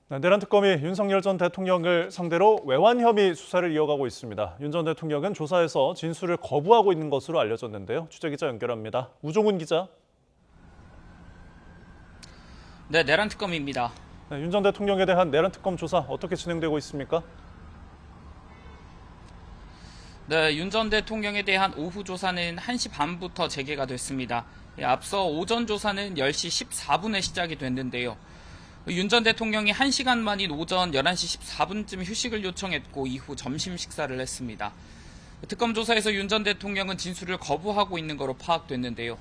네, 내란 특검이 윤석열 전 대통령을 상대로 외환 혐의 수사를 이어가고 있습니다. 윤 전 대통령은 조사에서 진술을 거부하고 있는 것으로 알려졌는데요. 취재기자 연결합니다. 우종훈 기자. 네, 내란 특검입니다. 네, 윤 전 대통령에 대한 내란 특검 조사 어떻게 진행되고 있습니까? 네, 윤 전 대통령에 대한 오후 조사는 1시 반부터 재개가 됐습니다. 앞서 오전 조사는 10시 14분에 시작이 됐는데요. 윤 전 대통령이 1시간 만인 오전 11시 14분쯤 휴식을 요청했고 이후 점심 식사를 했습니다. 특검 조사에서 윤 전 대통령은 진술을 거부하고 있는 것으로 파악됐는데요.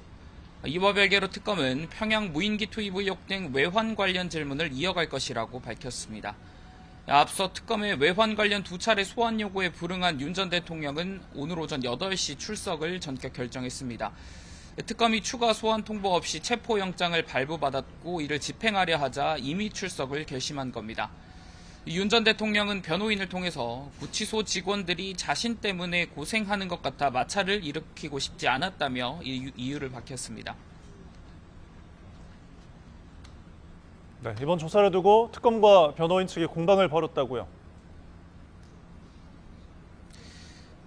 이와 별개로 특검은 평양 무인기 투입 의혹 등 외환 관련 질문을 이어갈 것이라고 밝혔습니다. 앞서 특검의 외환 관련 2차례 소환 요구에 불응한 윤 전 대통령은 오늘 오전 8시 출석을 전격 결정했습니다. 특검이 추가 소환 통보 없이 체포영장을 발부받았고 이를 집행하려 하자 임의 출석을 결심한 겁니다. 윤 전 대통령은 변호인을 통해서 구치소 직원들이 자신 때문에 고생하는 것 같아 마찰을 일으키고 싶지 않았다며 이유를 밝혔습니다. 네, 이번 조사를 두고 특검과 변호인 측이 공방을 벌였다고요.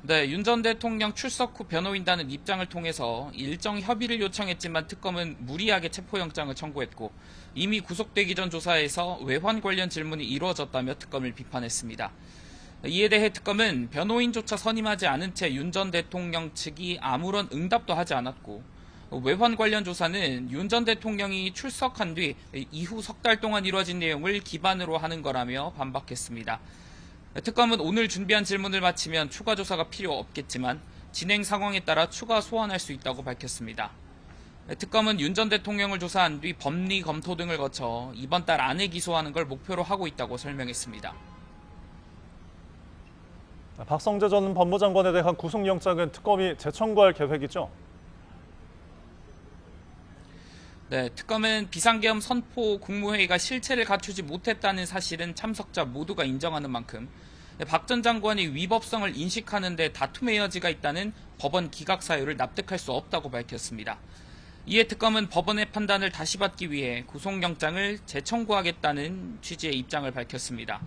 네, 윤 전 대통령 출석 후 변호인단은 입장을 통해서 일정 협의를 요청했지만 특검은 무리하게 체포영장을 청구했고 이미 구속되기 전 조사에서 외환 관련 질문이 이루어졌다며 특검을 비판했습니다. 이에 대해 특검은 변호인조차 선임하지 않은 채 윤 전 대통령 측이 아무런 응답도 하지 않았고 외환 관련 조사는 윤 전 대통령이 출석한 뒤 이후 석 달 동안 이루어진 내용을 기반으로 하는 거라며 반박했습니다. 특검은 오늘 준비한 질문을 마치면 추가 조사가 필요 없겠지만 진행 상황에 따라 추가 소환할 수 있다고 밝혔습니다. 특검은 윤 전 대통령을 조사한 뒤 법리 검토 등을 거쳐 이번 달 안에 기소하는 걸 목표로 하고 있다고 설명했습니다. 박성재 전 법무장관에 대한 구속영장은 특검이 재청구할 계획이죠? 네, 특검은 비상계엄 선포 국무회의가 실체를 갖추지 못했다는 사실은 참석자 모두가 인정하는 만큼 박 전 장관이 위법성을 인식하는 데 다툼의 여지가 있다는 법원 기각 사유를 납득할 수 없다고 밝혔습니다. 이에 특검은 법원의 판단을 다시 받기 위해 구속영장을 재청구하겠다는 취지의 입장을 밝혔습니다.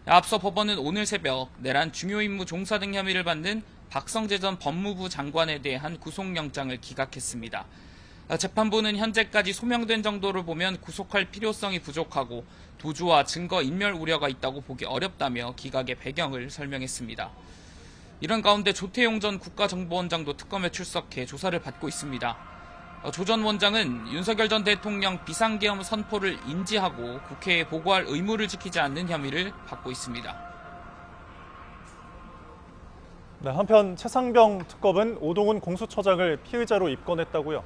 앞서 법원은 오늘 새벽 내란 중요 임무 종사 등 혐의를 받는 박성재 전 법무부 장관에 대한 구속영장을 기각했습니다. 재판부는 현재까지 소명된 정도를 보면 구속할 필요성이 부족하고 도주와 증거 인멸 우려가 있다고 보기 어렵다며 기각의 배경을 설명했습니다. 이런 가운데 조태용 전 국가정보원장도 특검에 출석해 조사를 받고 있습니다. 조 전 원장은 윤석열 전 대통령 비상계엄 선포를 인지하고 국회에 보고할 의무를 지키지 않는 혐의를 받고 있습니다. 네, 한편 최상병 특검은 오동훈 공수처장을 피의자로 입건했다고요.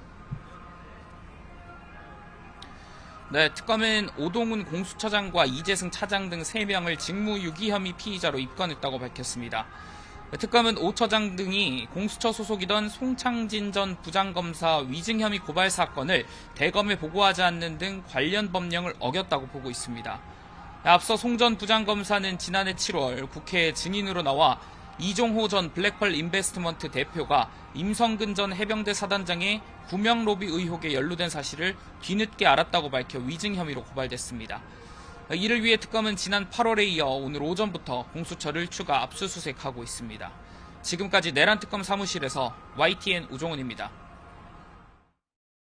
네, 특검은 오동훈 공수처장과 이재승 차장 등 3명을 직무유기 혐의 피의자로 입건했다고 밝혔습니다. 특검은 오 처장 등이 공수처 소속이던 송창진 전 부장검사 위증 혐의 고발 사건을 대검에 보고하지 않는 등 관련 법령을 어겼다고 보고 있습니다. 앞서 송 전 부장검사는 지난해 7월 국회에 증인으로 나와 이종호 전 블랙펄 인베스트먼트 대표가 임성근 전 해병대 사단장의 구명 로비 의혹에 연루된 사실을 뒤늦게 알았다고 밝혀 위증 혐의로 고발됐습니다. 이를 위해 특검은 지난 8월에 이어 오늘 오전부터 공수처를 추가 압수수색하고 있습니다. 지금까지 내란 특검 사무실에서 YTN 우종훈입니다.